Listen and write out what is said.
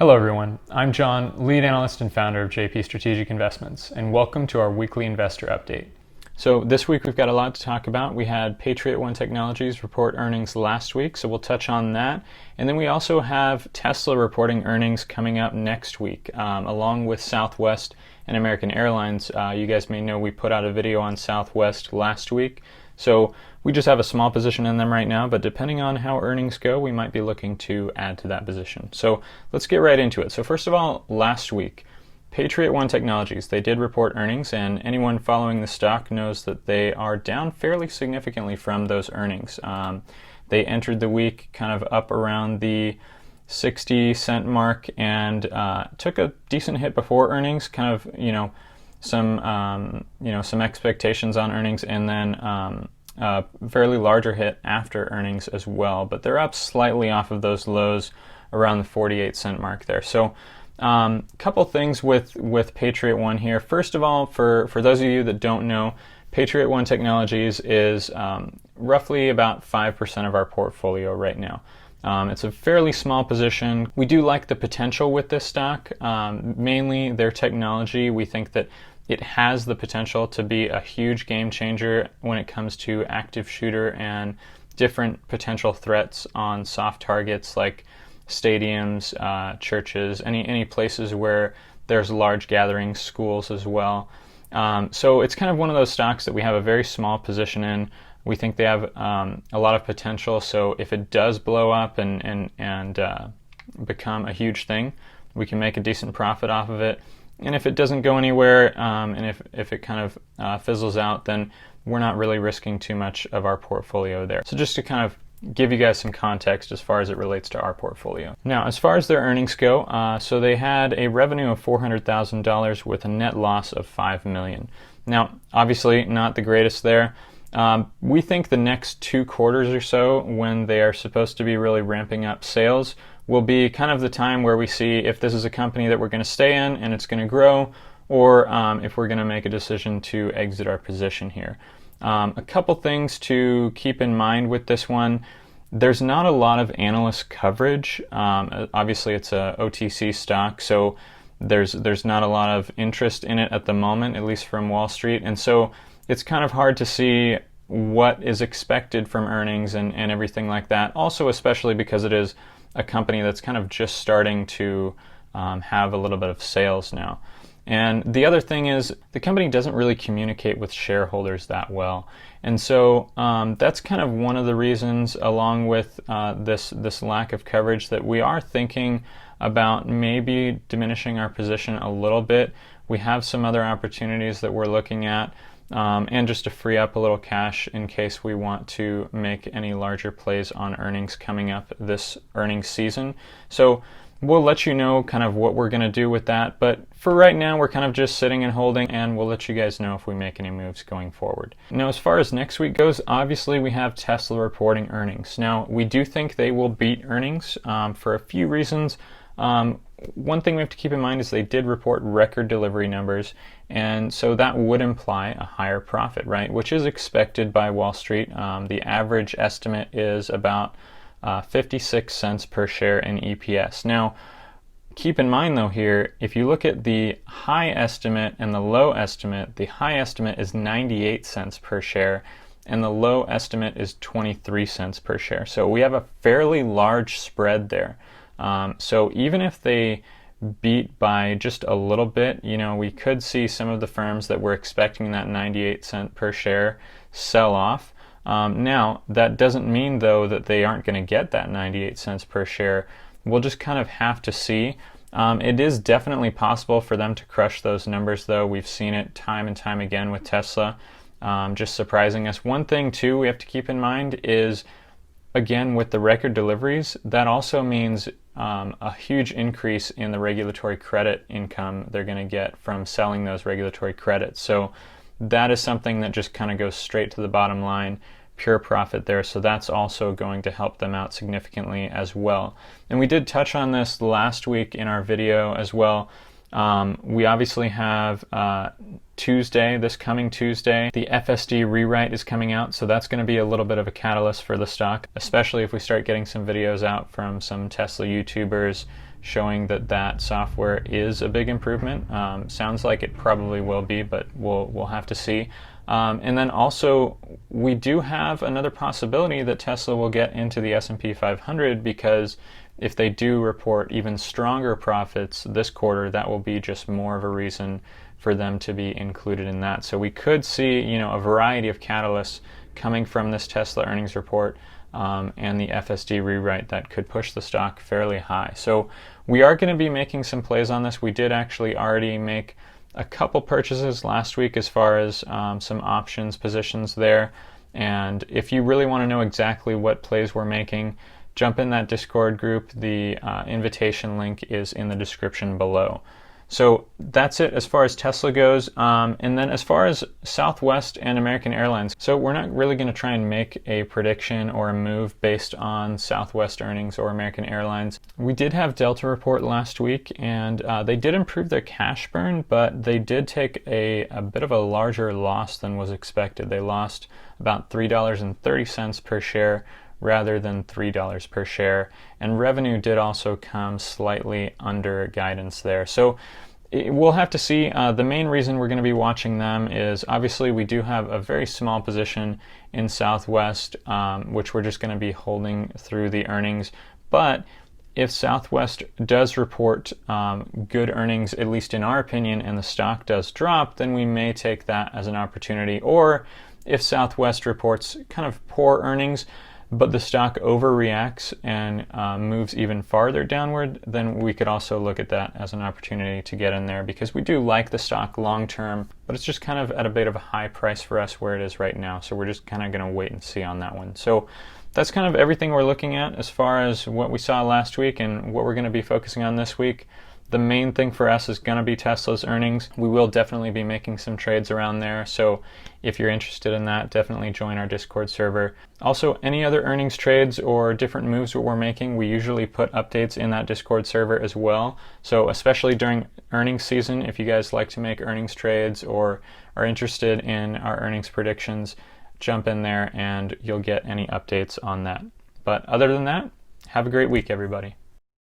Hello everyone, I'm John, lead analyst and founder of JP Strategic Investments, and welcome to our weekly investor update. So this week we've got a lot to talk about. We had Patriot One Technologies report earnings last week, so we'll touch on that. And then we also have Tesla reporting earnings coming up next week, along with Southwest and American Airlines. You guys may know we put out a video on Southwest last week. So we just have a small position in them right now, but depending on how earnings go, we might be looking to add to that position. So let's get right into it. So first of all, last week, Patriot One Technologies, they did report earnings, and anyone following the stock knows that they are down fairly significantly from those earnings. They entered the week kind of up around the 60-cent mark and took a decent hit before earnings, kind of, some expectations on earnings, and then a fairly larger hit after earnings as well. But they're up slightly off of those lows around the 48-cent mark there. So couple things with Patriot One here. First of all, for those of you that don't know, Patriot One Technologies is roughly about 5% of our portfolio right now. It's a fairly small position. We do like the potential with this stock, mainly their technology. We think that it has the potential to be a huge game changer when it comes to active shooter and different potential threats on soft targets like stadiums, churches, any places where there's large gatherings, schools as well. So it's kind of one of those stocks that we have a very small position in. We think they have a lot of potential. So if it does blow up and become a huge thing, we can make a decent profit off of it. And if it doesn't go anywhere, and if it kind of fizzles out, then we're not really risking too much of our portfolio there. So just to kind of give you guys some context as far as it relates to our portfolio. Now, as far as their earnings go, so they had a revenue of $400,000 with a net loss of $5 million. Now, obviously not the greatest there. We think the next 2 quarters or so, when they are supposed to be really ramping up sales, will be kind of the time where we see if this is a company that we're going to stay in and it's going to grow, or if we're going to make a decision to exit our position here. A couple things to keep in mind with this one. There's not a lot of analyst coverage. Obviously, it's a OTC stock, so there's not a lot of interest in it at the moment, at least from Wall Street. And so it's kind of hard to see what is expected from earnings and everything like that. Also, especially because it is a company that's kind of just starting to have a little bit of sales now. And the other thing is the company doesn't really communicate with shareholders that well. And so that's kind of one of the reasons, along with this lack of coverage, that we are thinking about maybe diminishing our position a little bit. We have some other opportunities that we're looking at, and just to free up a little cash in case we want to make any larger plays on earnings coming up this earnings season. So we'll let you know kind of what we're going to do with that, but for right now we're kind of just sitting and holding, and we'll let you guys know if we make any moves going forward. Now, as far as next week goes, obviously we have Tesla reporting earnings. Now, we do think they will beat earnings for a few reasons. One thing we have to keep in mind is they did report record delivery numbers, and so that would imply a higher profit, right? Which is expected by Wall Street. The average estimate is about 56 cents per share in EPS. Now, keep in mind though here, if you look at the high estimate and the low estimate, the high estimate is 98 cents per share, and the low estimate is 23 cents per share. So we have a fairly large spread there. So even if they beat by just a little bit, we could see some of the firms that were expecting that 98 cent per share sell off. Now, that doesn't mean though that they aren't going to get that 98 cents per share. We'll just kind of have to see. It is definitely possible for them to crush those numbers though. We've seen it time and time again with Tesla, just surprising us. One thing too we have to keep in mind is, again, with the record deliveries, that also means a huge increase in the regulatory credit income they're going to get from selling those regulatory credits. So that is something that just kind of goes straight to the bottom line, pure profit there. So that's also going to help them out significantly as well. And we did touch on this last week in our video as well. We obviously have Tuesday, this coming Tuesday, the FSD rewrite is coming out, so that's going to be a little bit of a catalyst for the stock, especially if we start getting some videos out from some Tesla YouTubers showing that that software is a big improvement. Sounds like it probably will be, but we'll have to see. And then also, we do have another possibility that Tesla will get into the S&P 500, because if they do report even stronger profits this quarter, that will be just more of a reason for them to be included in that. So we could see, a variety of catalysts coming from this Tesla earnings report and the FSD rewrite that could push the stock fairly high. So we are going to be making some plays on this. We did actually already make a couple purchases last week as far as some options positions there. And if you really want to know exactly what plays we're making, jump in that Discord group. The invitation link is in the description below. So that's it as far as Tesla goes. And then as far as Southwest and American Airlines, so we're not really going to try and make a prediction or a move based on Southwest earnings or American Airlines. We did have Delta report last week, and they did improve their cash burn, but they did take a bit of a larger loss than was expected. They lost about $3.30 per share rather than $3 per share, and revenue did also come slightly under guidance there. So we'll have to see. The main reason we're going to be watching them is obviously we do have a very small position in Southwest, which we're just going to be holding through the earnings. But if Southwest does report good earnings, at least in our opinion, and the stock does drop, then we may take that as an opportunity. Or if Southwest reports kind of poor earnings, but the stock overreacts and moves even farther downward, then we could also look at that as an opportunity to get in there, because we do like the stock long term, but it's just kind of at a bit of a high price for us where it is right now. So we're just kind of going to wait and see on that one. So that's kind of everything we're looking at as far as what we saw last week and what we're going to be focusing on this week. The main thing for us is going to be Tesla's earnings. We will definitely be making some trades around there. So if you're interested in that, definitely join our Discord server. Also, any other earnings trades or different moves that we're making, we usually put updates in that Discord server as well. So especially during earnings season, if you guys like to make earnings trades or are interested in our earnings predictions, jump in there and you'll get any updates on that. But other than that, have a great week, everybody.